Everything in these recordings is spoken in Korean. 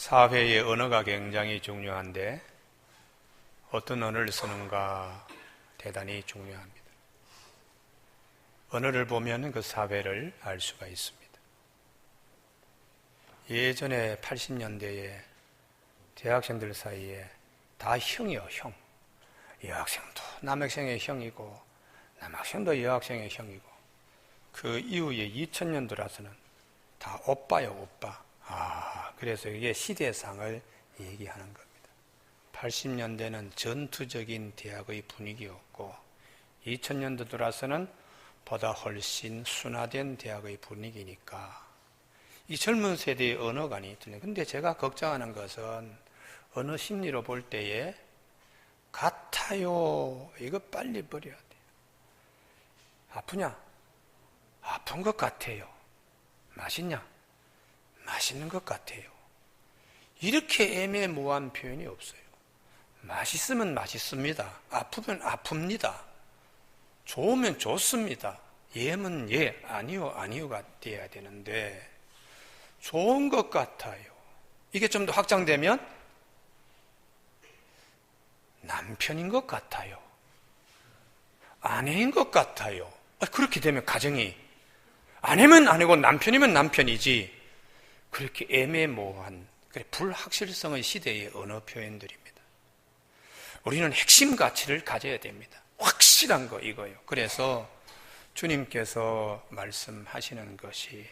사회의 언어가 굉장히 중요한데 어떤 언어를 쓰는가 대단히 중요합니다. 언어를 보면 그 사회를 알 수가 있습니다. 예전에 80년대에 대학생들 사이에 다 형이요, 형. 여학생도 남학생의 형이고 남학생도 여학생의 형이고 그 이후에 2000년 들어서는 다 오빠요, 오빠. 그래서 이게 시대상을 얘기하는 겁니다. 80년대는 전투적인 대학의 분위기였고 2000년도 들어서는 보다 훨씬 순화된 대학의 분위기니까 이 젊은 세대의 언어관이 틀려요. 근데 제가 걱정하는 것은 언어 심리로 볼 때에 같아요. 이거 빨리 버려야 돼요. 아프냐? 아픈 것 같아요. 맛있냐? 맛있는 것 같아요. 이렇게 애매모호한 표현이 없어요. 맛있으면 맛있습니다. 아프면 아픕니다. 좋으면 좋습니다. 예면 예, 아니요, 아니요가 돼야 되는데 좋은 것 같아요. 이게 좀 더 확장되면 남편인 것 같아요. 아내인 것 같아요. 그렇게 되면 가정이 아내면 아내고 남편이면 남편이지 그렇게 애매모호한 불확실성의 시대의 언어 표현들입니다. 우리는 핵심 가치를 가져야 됩니다. 확실한 거 이거예요. 그래서 주님께서 말씀하시는 것이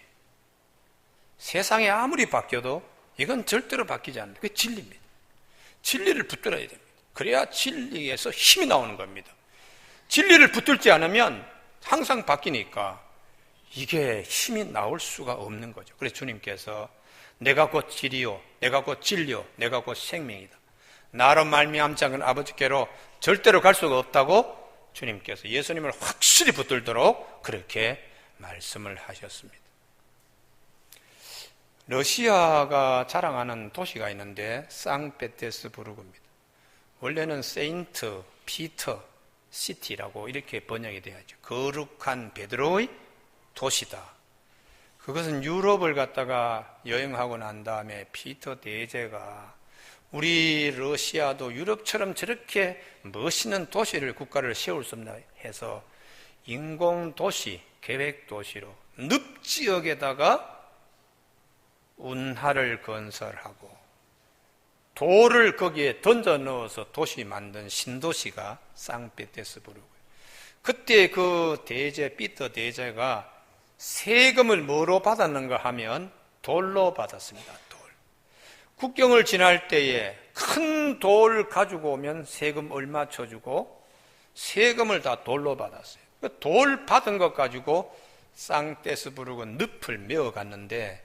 세상이 아무리 바뀌어도 이건 절대로 바뀌지 않는다. 그게 진리입니다. 진리를 붙들어야 됩니다. 그래야 진리에서 힘이 나오는 겁니다. 진리를 붙들지 않으면 항상 바뀌니까 이게 힘이 나올 수가 없는 거죠. 그래서 주님께서 내가 곧 길이요, 내가 곧 진리요, 내가 곧 생명이다. 나로 말미암지 않은 아버지께로 절대로 갈 수가 없다고 주님께서 예수님을 확실히 붙들도록 그렇게 말씀을 하셨습니다. 러시아가 자랑하는 도시가 있는데 상페테르부르크입니다. 원래는 세인트 피터 시티라고 이렇게 번역이 되어야죠. 거룩한 베드로의 도시다. 그것은 유럽을 갔다가 여행하고 난 다음에 피터 대제가 우리 러시아도 유럽처럼 저렇게 멋있는 도시를 국가를 세울 수 없나 해서 인공도시, 계획도시로 늪지역에다가 운하를 건설하고 돌을 거기에 던져 넣어서 도시 만든 신도시가 상페테르부르크예요. 그때 그 대제, 피터 대제가 세금을 뭐로 받았는가 하면 돌로 받았습니다. 돌. 국경을 지날 때에 큰 돌 가지고 오면 세금 얼마 쳐주고 세금을 다 돌로 받았어요. 돌 받은 것 가지고 상페테르부르크 늪을 메어갔는데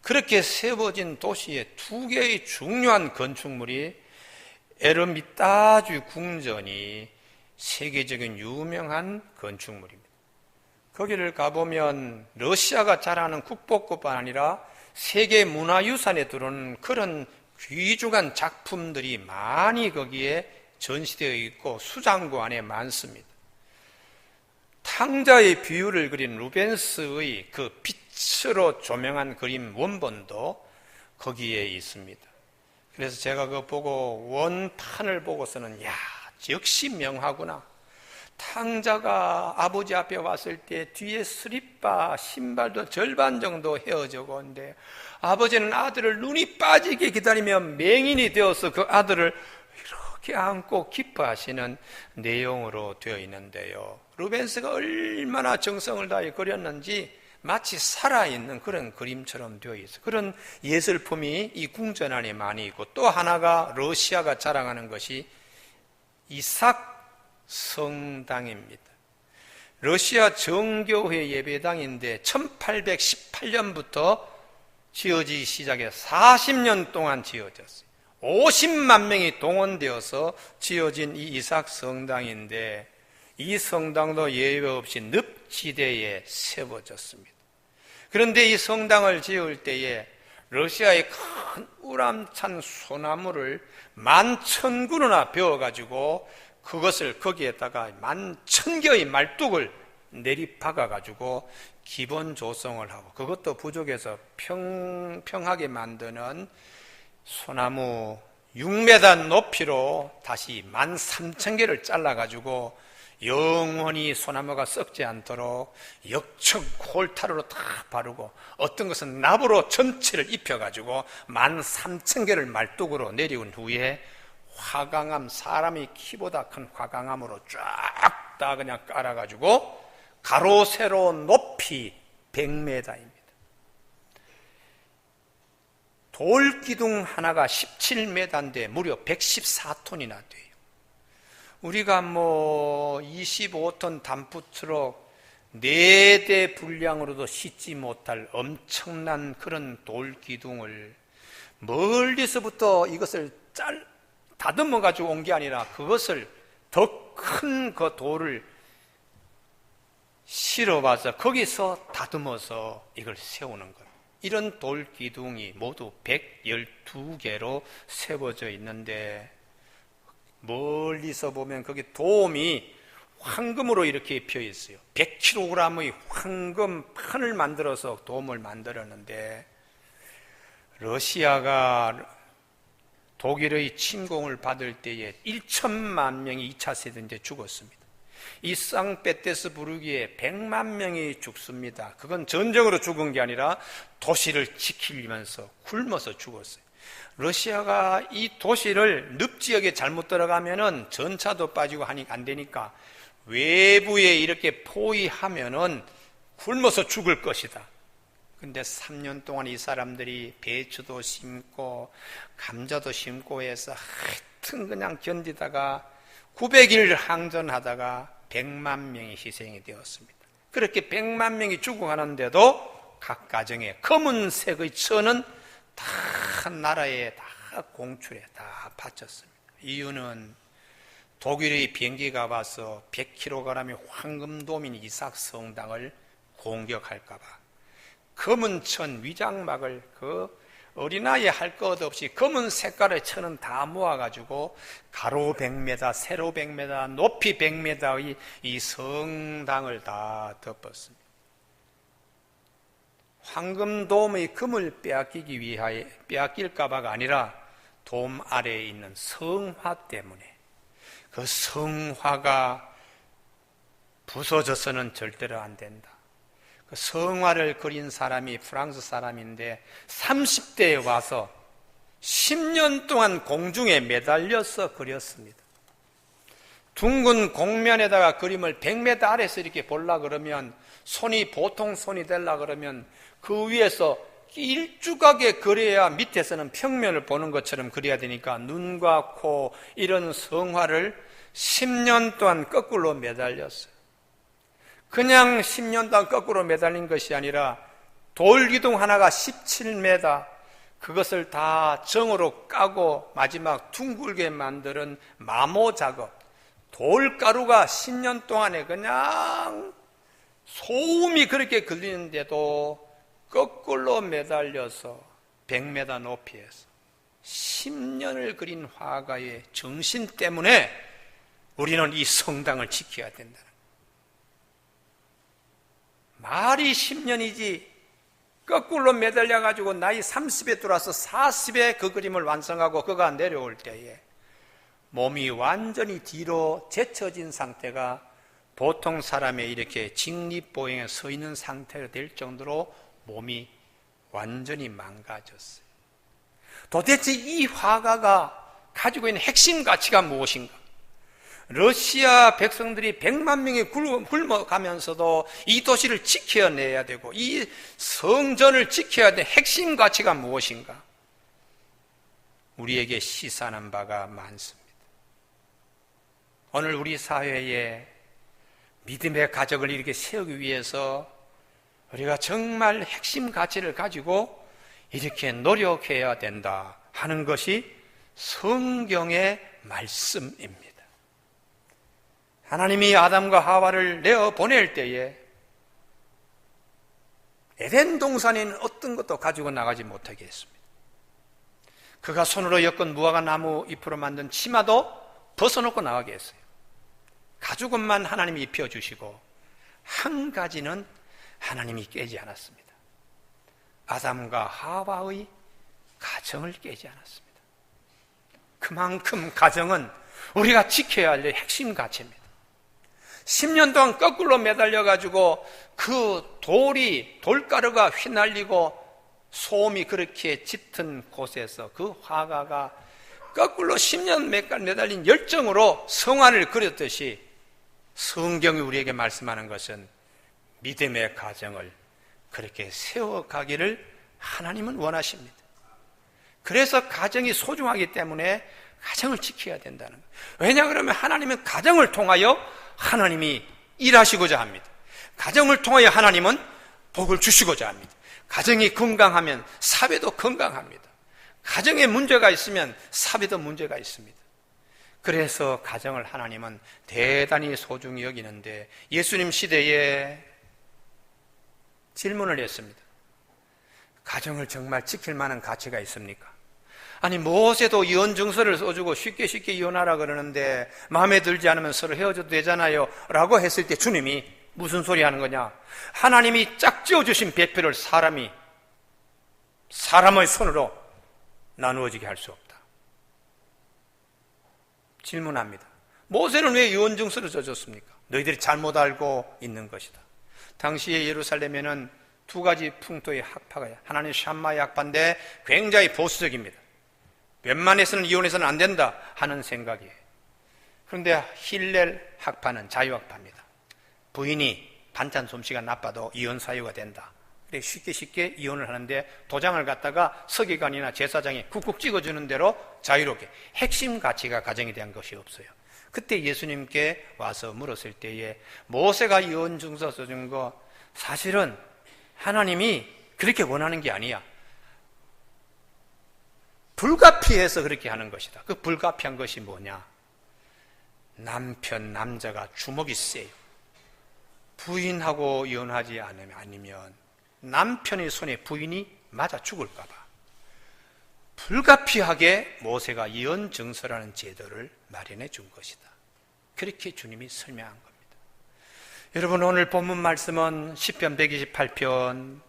그렇게 세워진 도시의 두 개의 중요한 건축물이 에르미타주 궁전이 세계적인 유명한 건축물입니다. 거기를 가보면 러시아가 자랑하는 국보급뿐 아니라 세계 문화유산에 들어오는 그런 귀중한 작품들이 많이 거기에 전시되어 있고 수장고 안에 많습니다. 탕자의 비유를 그린 루벤스의 그 빛으로 조명한 그림 원본도 거기에 있습니다. 그래서 제가 그거 보고 원판을 보고서는 역시 명하구나. 탕자가 아버지 앞에 왔을 때 뒤에 스리빠 신발도 절반 정도 헤어져 오는데 아버지는 아들을 눈이 빠지게 기다리며 맹인이 되어서 그 아들을 이렇게 안고 기뻐하시는 내용으로 되어 있는데요. 루벤스가 얼마나 정성을 다해 그렸는지 마치 살아있는 그런 그림처럼 되어 있어요. 그런 예술품이 이 궁전 안에 많이 있고 또 하나가 러시아가 자랑하는 것이 이삭 성당입니다. 러시아 정교회 예배당인데 1818년부터 지어지기 시작해 40년 동안 지어졌어요. 50만 명이 동원되어서 지어진 이 이삭 성당인데 이 성당도 예외 없이 늪지대에 세워졌습니다. 그런데 이 성당을 지을 때에 러시아의 큰 우람찬 소나무를 11,000그루나 베어가지고 그것을 거기에다가 11,000개의 말뚝을 내리박아가지고 기본 조성을 하고 그것도 부족해서 평평하게 만드는 소나무 6m 높이로 다시 13,000개를 잘라가지고 영원히 소나무가 썩지 않도록 역청 홀타루로 다 바르고, 어떤 것은 납으로 전체를 입혀가지고 13,000개를 말뚝으로 내려온 후에 화강암, 사람이 키보다 큰 화강암으로 쫙 다 그냥 깔아가지고 가로 세로 높이 100m입니다. 돌기둥 하나가 17m인데 무려 114톤이나 돼요. 우리가 25톤 단프트럭 4대 분량으로도 싣지 못할 엄청난 그런 돌기둥을 멀리서부터 이것을 다듬어 가지고 온 게 아니라 그것을 더 큰 그 돌을 실어봐서 거기서 다듬어서 이걸 세우는 거예요. 이런 돌기둥이 모두 112개로 세워져 있는데, 멀리서 보면 거기 돔이 황금으로 이렇게 입혀 있어요. 100kg의 황금판을 만들어서 돔을 만들었는데, 러시아가 독일의 침공을 받을 때에 1천만 명이 2차 세대 때 죽었습니다. 이 상페테스부르크에 100만 명이 죽습니다. 그건 전쟁으로 죽은 게 아니라 도시를 지키면서 굶어서 죽었어요. 러시아가 이 도시를 늪지역에 잘못 들어가면은 전차도 빠지고 하니 안 되니까 외부에 이렇게 포위하면은 굶어서 죽을 것이다. 근데 3년 동안 이 사람들이 배추도 심고 감자도 심고 해서 하여튼 그냥 견디다가 900일 항전하다가 100만 명이 희생이 되었습니다. 그렇게 100만 명이 죽어가는데도 각 가정에 검은색의 천은 다 나라에 다 공출에 다 바쳤습니다. 이유는 독일의 비행기가 와서 100kg의 황금도민 이삭 성당을 공격할까봐 검은 천 위장막을 그 어린아이 할 것 없이 검은 색깔의 천은 다 모아가지고 가로 100m, 세로 100m, 높이 100m의 이 성당을 다 덮었습니다. 황금돔의 금을 빼앗기기 위하여 빼앗길까봐가 아니라 돔 아래에 있는 성화 때문에, 그 성화가 부서져서는 절대로 안 된다. 그 성화를 그린 사람이 프랑스 사람인데 30대에 와서 10년 동안 공중에 매달려서 그렸습니다. 둥근 공면에다가 그림을 100m 아래서 이렇게 보려고 그러면 손이 보통 손이 되려고 그러면 그 위에서 일주각에 그려야 밑에서는 평면을 보는 것처럼 그려야 되니까 눈과 코 이런 성화를 10년 동안 거꾸로 매달렸어요. 그냥 10년 동안 거꾸로 매달린 것이 아니라 돌기둥 하나가 17m, 그것을 다 정으로 까고 마지막 둥글게 만드는 마모 작업, 돌가루가 10년 동안에 그냥 소음이 그렇게 걸리는데도 거꾸로 매달려서 100m 높이에서 10년을 그린 화가의 정신 때문에 우리는 이 성당을 지켜야 된다. 말이 10년이지 거꾸로 매달려가지고 나이 30에 들어와서 40에 그 그림을 완성하고 그가 내려올 때에 몸이 완전히 뒤로 제쳐진 상태가 보통 사람의 이렇게 직립보행에 서 있는 상태가 될 정도로 몸이 완전히 망가졌어요. 도대체 이 화가가 가지고 있는 핵심 가치가 무엇인가? 러시아 백성들이 100만 명이 굶어가면서도 이 도시를 지켜내야 되고 이 성전을 지켜야 될 핵심 가치가 무엇인가? 우리에게 시사하는 바가 많습니다. 오늘 우리 사회에 믿음의 가족을 이렇게 세우기 위해서 우리가 정말 핵심 가치를 가지고 이렇게 노력해야 된다 하는 것이 성경의 말씀입니다. 하나님이 아담과 하와를 내어 보낼 때에 에덴 동산에는 어떤 것도 가지고 나가지 못하게 했습니다. 그가 손으로 엮은 무화과 나무 잎으로 만든 치마도 벗어놓고 나가게 했어요. 가죽옷만 하나님이 입혀주시고 한 가지는 하나님이 깨지 않았습니다. 아담과 하와의 가정을 깨지 않았습니다. 그만큼 가정은 우리가 지켜야 할 핵심 가치입니다. 10년 동안 거꾸로 매달려가지고 그 돌가루가 휘날리고 소음이 그렇게 짙은 곳에서 그 화가가 거꾸로 10년 매달린 열정으로 성화를 그렸듯이 성경이 우리에게 말씀하는 것은 믿음의 가정을 그렇게 세워가기를 하나님은 원하십니다. 그래서 가정이 소중하기 때문에 가정을 지켜야 된다는 거예요. 왜냐 그러면 하나님은 가정을 통하여 하나님이 일하시고자 합니다. 가정을 통하여 하나님은 복을 주시고자 합니다. 가정이 건강하면 사회도 건강합니다. 가정에 문제가 있으면 사회도 문제가 있습니다. 그래서 가정을 하나님은 대단히 소중히 여기는데 예수님 시대에 질문을 했습니다. 가정을 정말 지킬 만한 가치가 있습니까? 아니 모세도 이혼 증서를 써주고 쉽게 이혼하라 그러는데 마음에 들지 않으면 서로 헤어져도 되잖아요 라고 했을 때 주님이 무슨 소리 하는 거냐? 하나님이 짝지어 주신 배필을 사람의 손으로 나누어지게 할 수 없다. 질문합니다. 모세는 왜 이혼 증서를 써줬습니까? 너희들이 잘못 알고 있는 것이다. 당시에 예루살렘에는 두 가지 풍토의 학파가 하나는 샴마의 학파인데 굉장히 보수적입니다. 웬만해서는 이혼해서는 안 된다 하는 생각이에요. 그런데 힐렐 학파는 자유학파입니다. 부인이 반찬 솜씨가 나빠도 이혼 사유가 된다. 쉽게 이혼을 하는데 도장을 갖다가 서기관이나 제사장이 쿡쿡 찍어주는 대로 자유롭게 핵심 가치가 가정에 대한 것이 없어요. 그때 예수님께 와서 물었을 때에 모세가 이혼 증서 써준 거 사실은 하나님이 그렇게 원하는 게 아니야. 불가피해서 그렇게 하는 것이다. 그 불가피한 것이 뭐냐? 남자가 주먹이 세요. 부인하고 이혼하지 아니면 남편의 손에 부인이 맞아 죽을까 봐 불가피하게 모세가 이혼 증서라는 제도를 마련해 준 것이다. 그렇게 주님이 설명한 겁니다. 여러분 오늘 본문 말씀은 시편 128편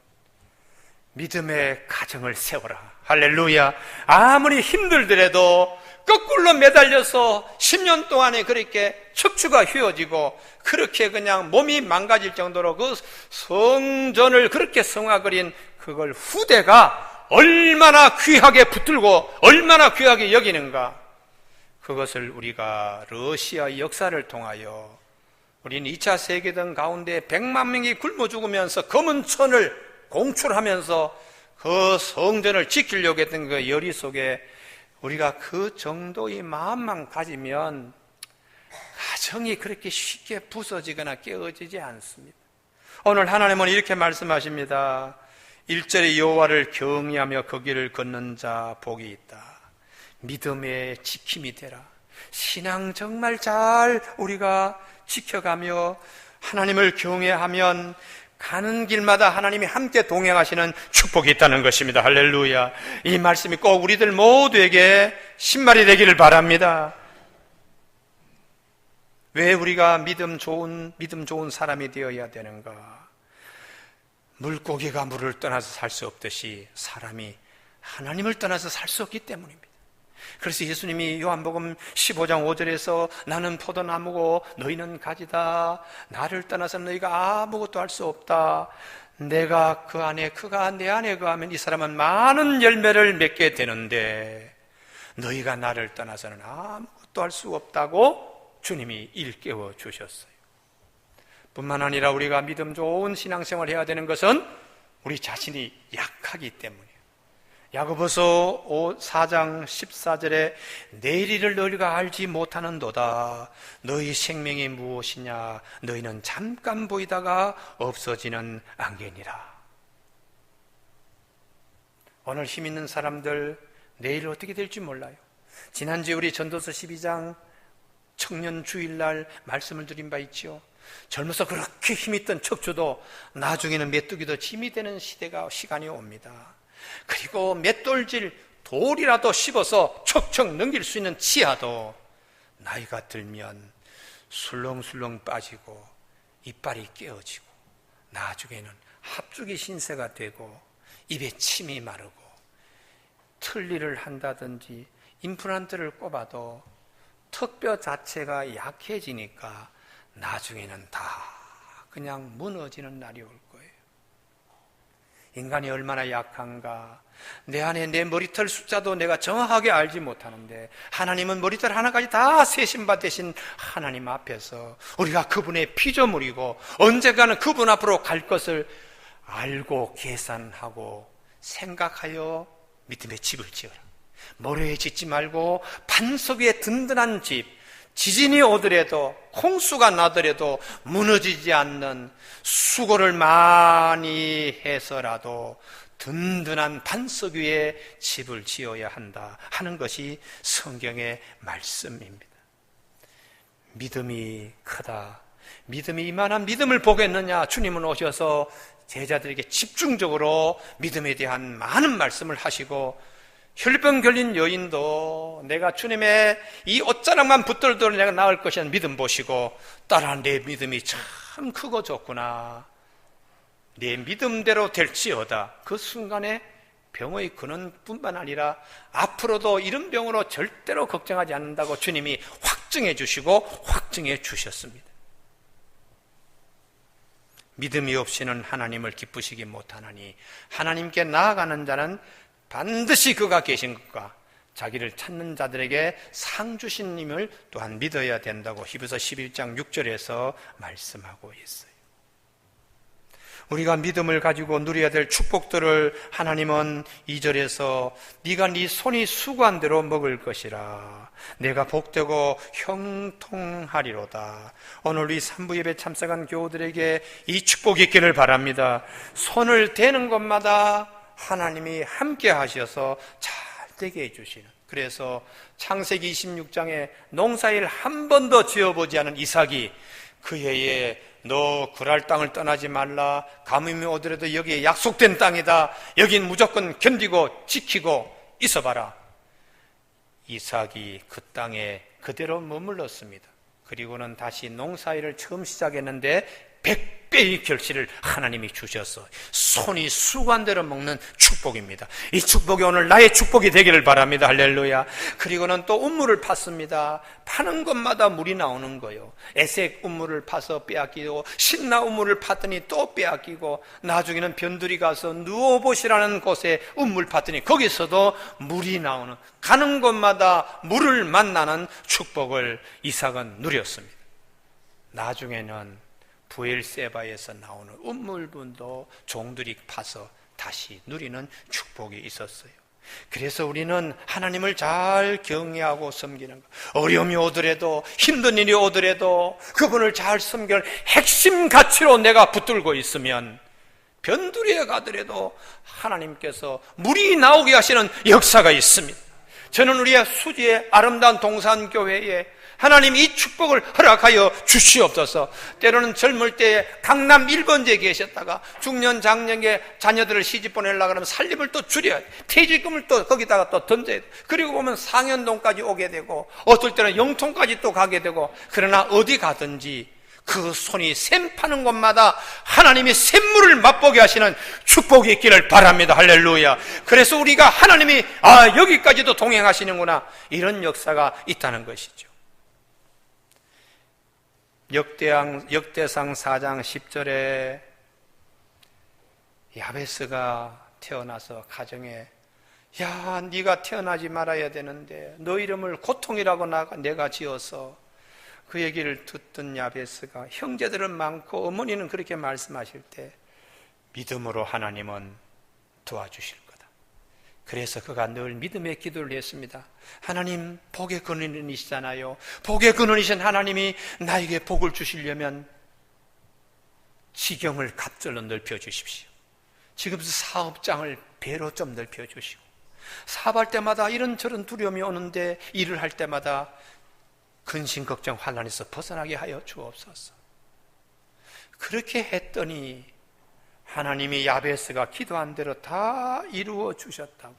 믿음의 가정을 세워라. 할렐루야. 아무리 힘들더라도 거꾸로 매달려서 10년 동안에 그렇게 척추가 휘어지고 그렇게 그냥 몸이 망가질 정도로 그 성전을 그렇게 성화그린 그걸 후대가 얼마나 귀하게 붙들고 얼마나 귀하게 여기는가. 그것을 우리가 러시아 역사를 통하여 우리는 2차 세계대전 가운데 100만 명이 굶어 죽으면서 검은 천을 공출하면서 그 성전을 지키려고 했던 그 열의 속에 우리가 그 정도의 마음만 가지면 가정이 그렇게 쉽게 부서지거나 깨어지지 않습니다. 오늘 하나님은 이렇게 말씀하십니다. 1절에 여호와를 경외하며 그 길을 걷는 자 복이 있다. 믿음의 지킴이 되라. 신앙 정말 잘 우리가 지켜가며 하나님을 경외하면 가는 길마다 하나님이 함께 동행하시는 축복이 있다는 것입니다. 할렐루야. 이 말씀이 꼭 우리들 모두에게 신발이 되기를 바랍니다. 왜 우리가 믿음 좋은 사람이 되어야 되는가? 물고기가 물을 떠나서 살 수 없듯이 사람이 하나님을 떠나서 살 수 없기 때문입니다. 그래서 예수님이 요한복음 15장 5절에서 나는 포도나무고 너희는 가지다. 나를 떠나서 너희가 아무것도 할 수 없다. 내가 그 안에 그가 내 안에 거하면 이 사람은 많은 열매를 맺게 되는데 너희가 나를 떠나서는 아무것도 할 수 없다고 주님이 일깨워 주셨어요. 뿐만 아니라 우리가 믿음 좋은 신앙생활을 해야 되는 것은 우리 자신이 약하기 때문이에요. 야고보서 4장 14절에 내일 일을 너희가 알지 못하는도다. 너희 생명이 무엇이냐? 너희는 잠깐 보이다가 없어지는 안개니라. 오늘 힘 있는 사람들 내일 어떻게 될지 몰라요. 지난주에 우리 전도서 12장 청년 주일날 말씀을 드린 바 있지요. 젊어서 그렇게 힘있던 척추도 나중에는 메뚜기도 짐이 되는 시간이 옵니다. 그리고 맷돌질 돌이라도 씹어서 척척 넘길 수 있는 치아도 나이가 들면 술렁술렁 빠지고 이빨이 깨어지고 나중에는 합죽이 신세가 되고 입에 침이 마르고 틀니를 한다든지 임플란트를 꼽아도 턱뼈 자체가 약해지니까 나중에는 다 그냥 무너지는 날이 올 거예요. 인간이 얼마나 약한가. 내 안에 내 머리털 숫자도 내가 정확하게 알지 못하는데 하나님은 머리털 하나까지 다 세신 바 되신 하나님 앞에서 우리가 그분의 피조물이고 언젠가는 그분 앞으로 갈 것을 알고 계산하고 생각하여 믿음의 집을 지어라. 모래에 짓지 말고 반석 위에 든든한 집, 지진이 오더라도 홍수가 나더라도 무너지지 않는 수고를 많이 해서라도 든든한 반석 위에 집을 지어야 한다 하는 것이 성경의 말씀입니다. 믿음이 크다. 믿음이 이만한 믿음을 보겠느냐. 주님은 오셔서 제자들에게 집중적으로 믿음에 대한 많은 말씀을 하시고 혈병 걸린 여인도 내가 주님의 이 옷자락만 붙들더라도 내가 나을 것이라는 믿음 보시고 따라 내 믿음이 참 크고 좋구나. 내 믿음대로 될지어다. 그 순간에 병의 근원뿐만 아니라 앞으로도 이런 병으로 절대로 걱정하지 않는다고 주님이 확증해 주시고 확증해 주셨습니다. 믿음이 없이는 하나님을 기쁘시기 못하나니 하나님께 나아가는 자는 반드시 그가 계신 것과 자기를 찾는 자들에게 상 주신 님을 또한 믿어야 된다고 히브리서 11장 6절에서 말씀하고 있어요. 우리가 믿음을 가지고 누려야 될 축복들을 하나님은 2절에서 네가 네 손이 수고한 대로 먹을 것이라. 내가 복되고 형통하리로다. 오늘 우리 3부 예배 참석한 교우들에게 이 축복이 있기를 바랍니다. 손을 대는 곳마다 하나님이 함께 하셔서 잘 되게 해주시는. 그래서 창세기 26장에 농사일 한 번도 지어보지 않은 이삭이 그 해에 너 그랄 땅을 떠나지 말라. 가뭄이 오더라도 여기에 약속된 땅이다. 여긴 무조건 견디고 지키고 있어봐라. 이삭이 그 땅에 그대로 머물렀습니다. 그리고는 다시 농사일을 처음 시작했는데 100배의 결실을 하나님이 주셔서 손이 수고한 대로 먹는 축복입니다. 이 축복이 오늘 나의 축복이 되기를 바랍니다. 할렐루야. 그리고는 또 우물을 팠습니다. 파는 것마다 물이 나오는 거예요. 에색 우물을 파서 빼앗기고 신나 우물을 팠더니 또 빼앗기고 나중에는 변두리 가서 누워보시라는 곳에 우물 팠더니 거기서도 물이 나오는, 가는 곳마다 물을 만나는 축복을 이삭은 누렸습니다. 나중에는 부엘세바에서 나오는 우물분도 종들이 파서 다시 누리는 축복이 있었어요. 그래서 우리는 하나님을 잘 경외하고 섬기는 것, 어려움이 오더라도 힘든 일이 오더라도 그분을 잘 섬기는 핵심 가치로 내가 붙들고 있으면 변두리에 가더라도 하나님께서 물이 나오게 하시는 역사가 있습니다. 저는 우리의 수지의 아름다운 동산교회에 하나님 이 축복을 허락하여 주시옵소서. 때로는 젊을 때에 강남 1번지에 계셨다가 중년 장년의 자녀들을 시집 보내려고 하면 살림을 또 줄여야 돼. 퇴직금을 또 거기다가 또 던져야 돼. 그리고 보면 상현동까지 오게 되고 어떨 때는 영통까지 또 가게 되고, 그러나 어디 가든지 그 손이 샘 파는 곳마다 하나님이 샘물을 맛보게 하시는 축복이 있기를 바랍니다. 할렐루야. 그래서 우리가 하나님이 여기까지도 동행하시는구나, 이런 역사가 있다는 것이죠. 역대상 4장 10절에 야베스가 태어나서 가정에 네가 태어나지 말아야 되는데 너 이름을 고통이라고 내가 지어서, 그 얘기를 듣던 야베스가 형제들은 많고 어머니는 그렇게 말씀하실 때 믿음으로 하나님은 도와주실 거다. 그래서 그가 늘 믿음의 기도를 했습니다. 하나님, 복의 근원이시잖아요. 복의 근원이신 하나님이 나에게 복을 주시려면 지경을 갑절로 넓혀주십시오. 지금 사업장을 배로 좀 넓혀주시고, 사업할 때마다 이런저런 두려움이 오는데 일을 할 때마다 근심 걱정 환난에서 벗어나게 하여 주옵소서. 그렇게 했더니 하나님이 야베스가 기도한 대로 다 이루어 주셨다고.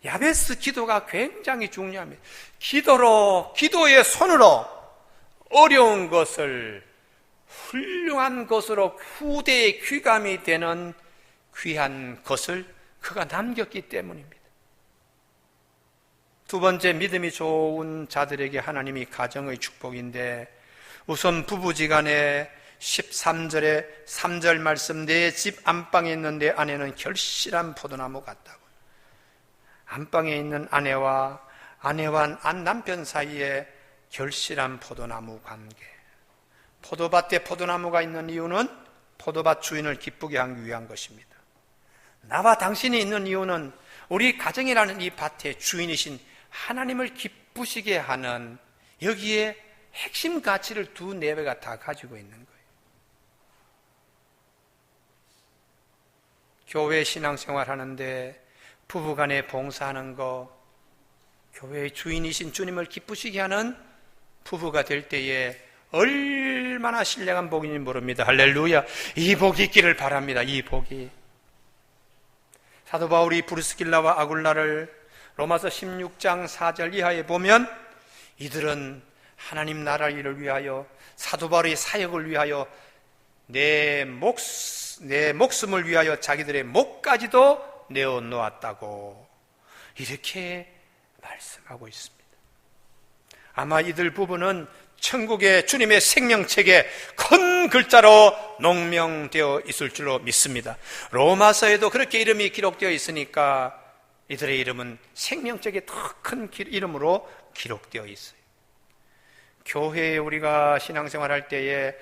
야베스 기도가 굉장히 중요합니다. 기도의 손으로 어려운 것을 훌륭한 것으로 후대의 귀감이 되는 귀한 것을 그가 남겼기 때문입니다. 두 번째, 믿음이 좋은 자들에게 하나님이 가정의 축복인데, 우선 부부지간에 13절에 3절 말씀, 내 집 안방에 있는 내 아내는 결실한 포도나무 같다고. 안방에 있는 아내와 남편 사이에 결실한 포도나무 관계. 포도밭에 포도나무가 있는 이유는 포도밭 주인을 기쁘게 하기 위한 것입니다. 나와 당신이 있는 이유는 우리 가정이라는 이 밭의 주인이신 하나님을 기쁘시게 하는, 여기에 핵심 가치를 두 내외가 다 가지고 있는 거예요. 교회 신앙생활 하는데 부부간에 봉사하는 거, 교회의 주인이신 주님을 기쁘시게 하는 부부가 될 때에 얼마나 신령한 복인지 모릅니다. 할렐루야. 이 복이 있기를 바랍니다. 이 복이. 사도 바울이 브리스길라와 아굴라를 로마서 16장 4절 이하에 보면, 이들은 하나님 나라 일을 위하여, 사도 바울의 사역을 위하여 내 목숨을 위하여 자기들의 목까지도 내어놓았다고 이렇게 말씀하고 있습니다. 아마 이들 부부는 천국의 주님의 생명책에 큰 글자로 농명되어 있을 줄로 믿습니다. 로마서에도 그렇게 이름이 기록되어 있으니까 이들의 이름은 생명책에 더 큰 이름으로 기록되어 있어요. 교회에 우리가 신앙생활할 때에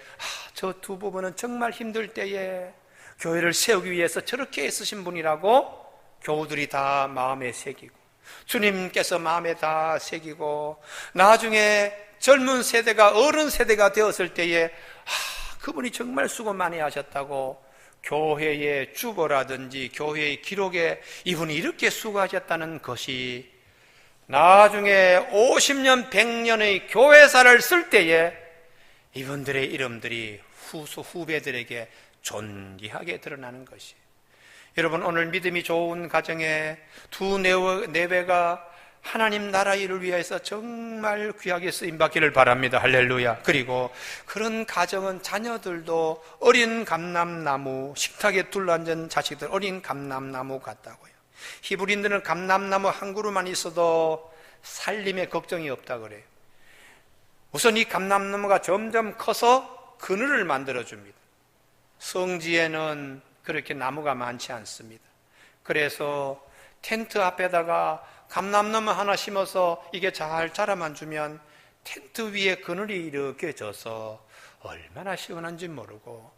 저 두 부부는 정말 힘들 때에 교회를 세우기 위해서 저렇게 애쓰신 분이라고 교우들이 다 마음에 새기고, 주님께서 마음에 다 새기고, 나중에 젊은 세대가 어른 세대가 되었을 때에 그분이 정말 수고 많이 하셨다고 교회의 주보라든지 교회의 기록에 이분이 이렇게 수고하셨다는 것이 나중에 50년, 100년의 교회사를 쓸 때에 이분들의 이름들이 후배들에게 존귀하게 드러나는 것이. 여러분, 오늘 믿음이 좋은 가정에 두 내외가 하나님 나라 일을 위해서 정말 귀하게 쓰임받기를 바랍니다. 할렐루야. 그리고 그런 가정은 자녀들도 어린 감람나무, 식탁에 둘러앉은 자식들 어린 감람나무 같다고요. 히브리인들은 감람나무 한 그루만 있어도 살림에 걱정이 없다 그래요. 우선 이 감람나무가 점점 커서 그늘을 만들어줍니다. 성지에는 그렇게 나무가 많지 않습니다. 그래서 텐트 앞에다가 감람나무 하나 심어서 이게 잘 자라만 주면 텐트 위에 그늘이 이렇게 져서 얼마나 시원한지 모르고,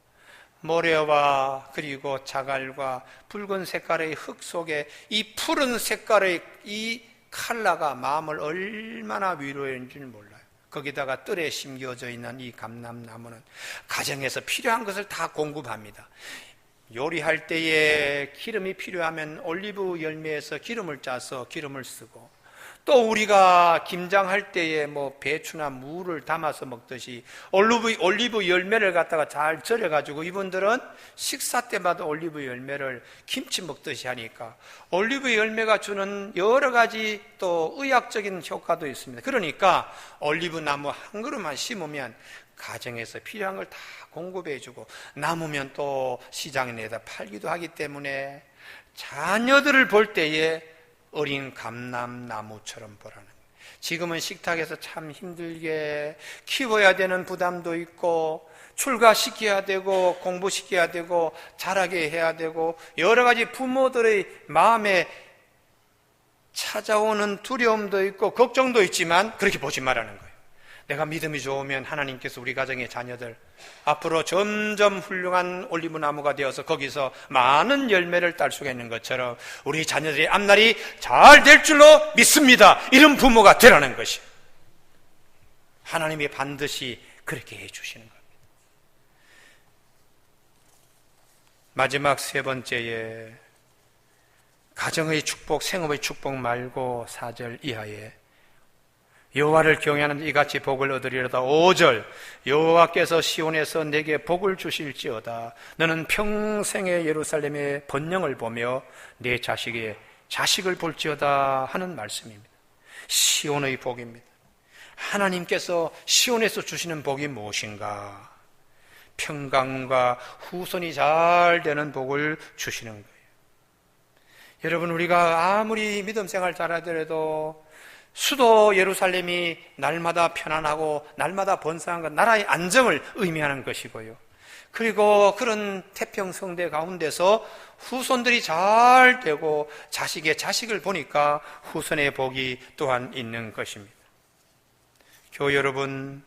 모래와 그리고 자갈과 붉은 색깔의 흙 속에 이 푸른 색깔의 이 칼라가 마음을 얼마나 위로했는지 몰라요. 거기다가 뜰에 심겨져 있는 이 감람나무는 가정에서 필요한 것을 다 공급합니다. 요리할 때에 기름이 필요하면 올리브 열매에서 기름을 짜서 기름을 쓰고, 또 우리가 김장할 때에 배추나 무를 담아서 먹듯이 올리브 열매를 갖다가 잘 절여가지고, 이분들은 식사 때마다 올리브 열매를 김치 먹듯이 하니까 올리브 열매가 주는 여러 가지 또 의학적인 효과도 있습니다. 그러니까 올리브 나무 한 그루만 심으면 가정에서 필요한 걸 다 공급해주고, 남으면 또 시장에 내다 팔기도 하기 때문에 자녀들을 볼 때에 어린 감람나무처럼 보라는 거예요. 지금은 식탁에서 참 힘들게 키워야 되는 부담도 있고, 출가시켜야 되고 공부시켜야 되고 자라게 해야 되고, 여러 가지 부모들의 마음에 찾아오는 두려움도 있고 걱정도 있지만 그렇게 보지 말라는 거예요. 내가 믿음이 좋으면 하나님께서 우리 가정의 자녀들 앞으로 점점 훌륭한 올리브나무가 되어서 거기서 많은 열매를 딸 수가 있는 것처럼 우리 자녀들의 앞날이 잘 될 줄로 믿습니다. 이런 부모가 되라는 것이, 하나님이 반드시 그렇게 해주시는 겁니다. 마지막 세 번째에 가정의 축복, 생업의 축복 말고 4절 이하에 여호와를 경외하는 이같이 복을 얻으리로다. 5절, 여호와께서 시온에서 내게 복을 주실지어다. 너는 평생의 예루살렘의 번영을 보며 내 자식의 자식을 볼지어다 하는 말씀입니다. 시온의 복입니다. 하나님께서 시온에서 주시는 복이 무엇인가? 평강과 후손이 잘 되는 복을 주시는 거예요. 여러분, 우리가 아무리 믿음 생활 잘하더라도 수도 예루살렘이 날마다 편안하고 날마다 번성한 것, 나라의 안정을 의미하는 것이고요. 그리고 그런 태평성대 가운데서 후손들이 잘 되고 자식의 자식을 보니까 후손의 복이 또한 있는 것입니다. 교회 여러분,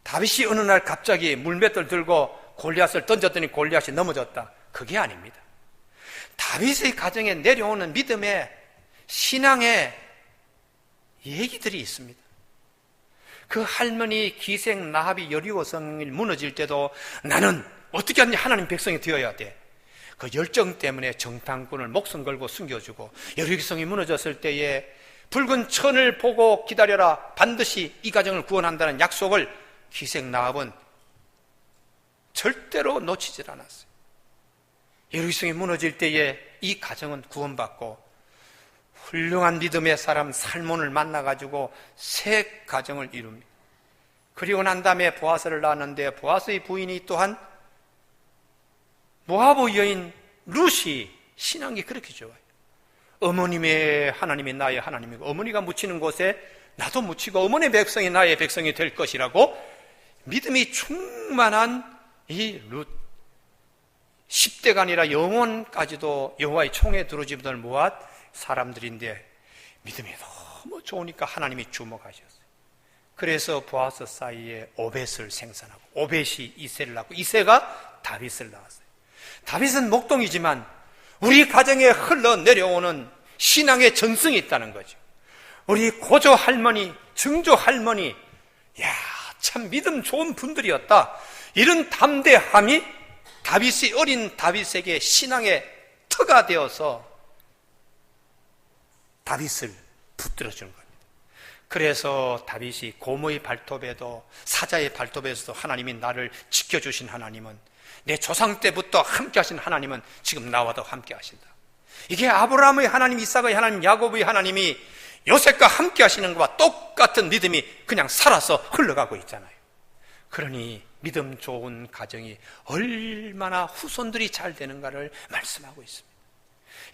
다윗이 어느 날 갑자기 물맷돌 들고 골리앗을 던졌더니 골리앗이 넘어졌다. 그게 아닙니다. 다윗의 가정에 내려오는 믿음의 신앙의 얘기들이 있습니다. 그 할머니 기생 라합이 여리고 성이 무너질 때도 나는 어떻게 하든지 하나님 백성이 되어야 돼. 그 열정 때문에 정탐꾼을 목숨 걸고 숨겨주고, 여리고 성이 무너졌을 때에 붉은 천을 보고 기다려라, 반드시 이 가정을 구원한다는 약속을 기생 라합은 절대로 놓치질 않았어요. 여리고 성이 무너질 때에 이 가정은 구원받고 훌륭한 믿음의 사람 살몬을 만나가지고 새 가정을 이룹니다. 그리고 난 다음에 보아스를 낳았는데 보아스의 부인이 또한 모아브 여인 룻이 신앙이 그렇게 좋아요. 어머님의 하나님이 나의 하나님이고 어머니가 묻히는 곳에 나도 묻히고 어머니의 백성이 나의 백성이 될 것이라고 믿음이 충만한 이 룻, 10대가 아니라 영혼까지도 여호와의 총에 두루지분을 모아 사람들인데 믿음이 너무 좋으니까 하나님이 주목하셨어요. 그래서 보아스 사이에 오벳을 생산하고 오벳이 이새를 낳고 이새가 다윗을 낳았어요. 다윗은 목동이지만 우리 가정에 흘러내려오는 신앙의 전승이 있다는 거죠. 우리 고조 할머니, 증조 할머니, 참 믿음 좋은 분들이었다. 이런 담대함이 다윗이 어린 다윗에게 신앙의 터가 되어서 다윗을 붙들어주는 겁니다. 그래서 다윗이 고모의 발톱에도 사자의 발톱에서도 하나님이 나를 지켜주신 하나님은, 내 조상 때부터 함께 하신 하나님은 지금 나와도 함께 하신다. 이게 아브라함의 하나님, 이삭의 하나님, 야곱의 하나님이 요셉과 함께 하시는 것과 똑같은 믿음이 그냥 살아서 흘러가고 있잖아요. 그러니 믿음 좋은 가정이 얼마나 후손들이 잘 되는가를 말씀하고 있습니다.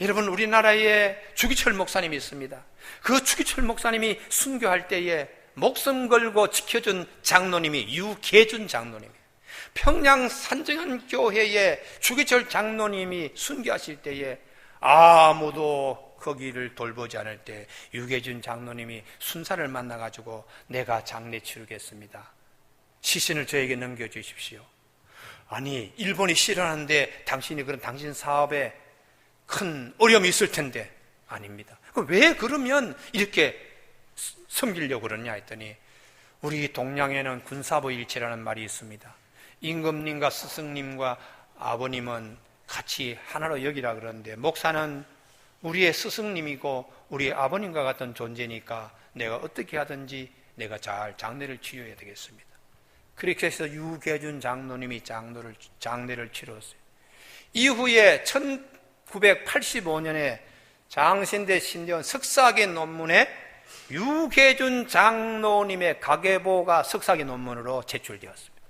여러분, 우리나라에 주기철 목사님이 있습니다. 그 주기철 목사님이 순교할 때에 목숨 걸고 지켜준 장로님이 유계준 장로님이에요. 평양 산정한 교회에 주기철 장로님이 순교하실 때에 아무도 거기를 돌보지 않을 때 유계준 장로님이 순사를 만나가지고 내가 장례 치르겠습니다. 시신을 저에게 넘겨주십시오. 아니, 일본이 싫어하는데 당신이 그런 당신 사업에 큰 어려움이 있을 텐데. 아닙니다. 왜 그러면 이렇게 섬기려고 그러냐 했더니 우리 동양에는 군사부 일체라는 말이 있습니다. 임금님과 스승님과 아버님은 같이 하나로 여기라 그러는데 목사는 우리의 스승님이고 우리 아버님과 같은 존재니까 내가 어떻게 하든지 내가 잘 장례를 치러야 되겠습니다. 그렇게 해서 유계준 장로님이 장례를 치렀어요. 이후에 1985년에 장신대 신대원 석사학위 논문에 유계준 장로님의 가계보가 석사학위 논문으로 제출되었습니다.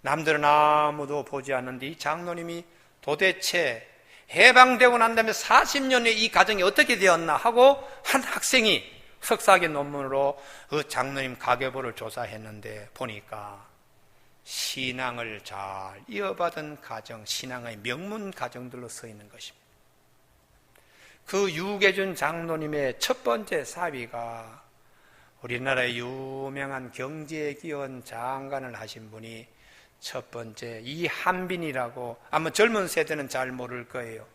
남들은 아무도 보지 않는데 이 장로님이 도대체 해방되고 난 다음에 40년에 이 가정이 어떻게 되었나 하고 한 학생이 석사학위 논문으로 그 장로님 가계보를 조사했는데 보니까 신앙을 잘 이어받은 가정, 신앙의 명문 가정들로 서 있는 것입니다. 그 유계준 장로님의 첫 번째 사위가 우리나라의 유명한 경제기원 장관을 하신 분이 첫 번째 이한빈이라고, 아마 젊은 세대는 잘 모를 거예요.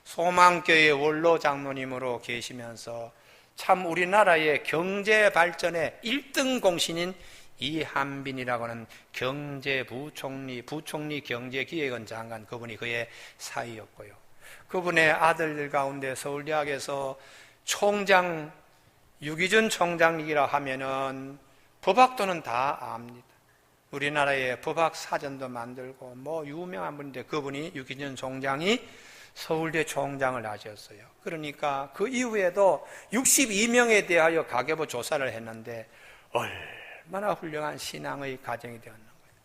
소망교회 원로 장로님으로 계시면서 참 우리나라의 경제 발전의 1등 공신인 이한빈이라고 하는 경제부총리, 부총리 경제기획원 장관, 그분이 그의 사위였고요. 그분의 아들들 가운데 서울대학에서 총장, 유기준 총장이라 하면은 법학도는 다 압니다. 우리나라의 법학 사전도 만들고 뭐 유명한 분인데 그분이 유기준 총장이 서울대 총장을 하셨어요. 그러니까 그 이후에도 62명에 대하여 가계부 조사를 했는데 얼마나 훌륭한 신앙의 가정이 되었는 거예요.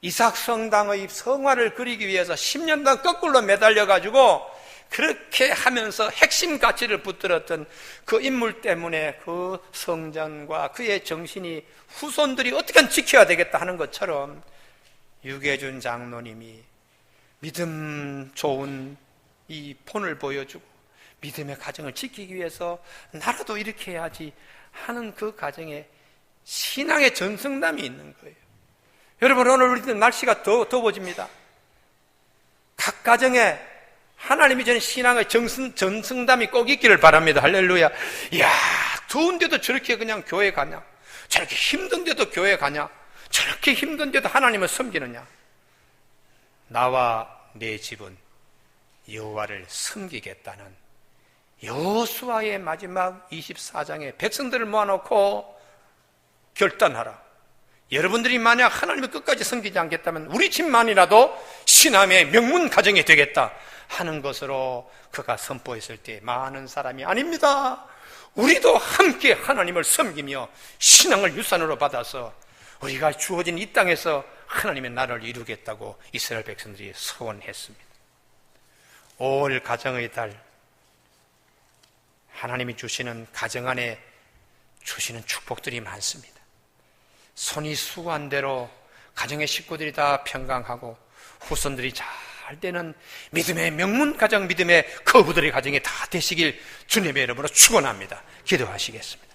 이삭 성당의 성화를 그리기 위해서 10년간 거꾸로 매달려가지고 그렇게 하면서 핵심 가치를 붙들었던 그 인물 때문에 그 성전과 그의 정신이 후손들이 어떻게 지켜야 되겠다 하는 것처럼 유계준 장로님이 믿음 좋은 이 본을 보여주고 믿음의 가정을 지키기 위해서 나라도 이렇게 해야지 하는 그 가정에 신앙의 전승담이 있는 거예요. 여러분, 오늘 우리들 날씨가 더워집니다. 각 가정에 하나님이 주는 신앙의 전승담이 꼭 있기를 바랍니다. 할렐루야. 이야, 더운데도 저렇게 그냥 교회 가냐? 저렇게 힘든데도 교회 가냐? 저렇게 힘든데도 하나님을 섬기느냐? 나와 내 집은 여호와를 섬기겠다는 여호수아의 마지막 24장에 백성들을 모아놓고 결단하라. 여러분들이 만약 하나님을 끝까지 섬기지 않겠다면 우리 집만이라도 신함의 명문 가정이 되겠다 하는 것으로 그가 선포했을 때 많은 사람이 아닙니다, 우리도 함께 하나님을 섬기며 신앙을 유산으로 받아서 우리가 주어진 이 땅에서 하나님의 나라를 이루겠다고 이스라엘 백성들이 서원했습니다. 올 가정의 달, 하나님이 주시는 가정 안에 주시는 축복들이 많습니다. 손이 수고한 대로 가정의 식구들이 다 평강하고 후손들이 잘 되는 믿음의 명문 가정, 믿음의 거부들의 가정이 다 되시길 주님의 이름으로 축원합니다. 기도하시겠습니다.